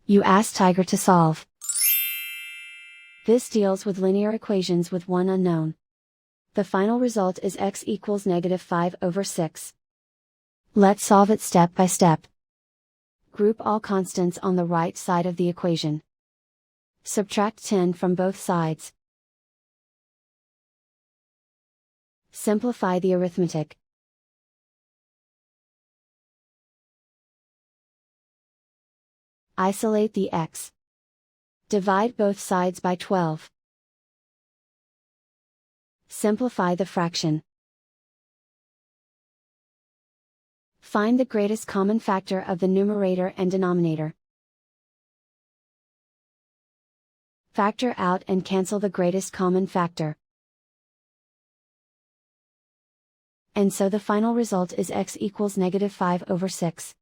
You ask Tiger to solve. This deals with linear equations with one unknown. The final result is x equals -5/6. Let's solve it step by step. Group all constants on the right side of the equation. Subtract 10 from both sides. Simplify the arithmetic. Isolate the x. Divide both sides by 12. Simplify the fraction. Find the greatest common factor of the numerator and denominator. Factor out and cancel the greatest common factor. And so the final result is x equals -5/6.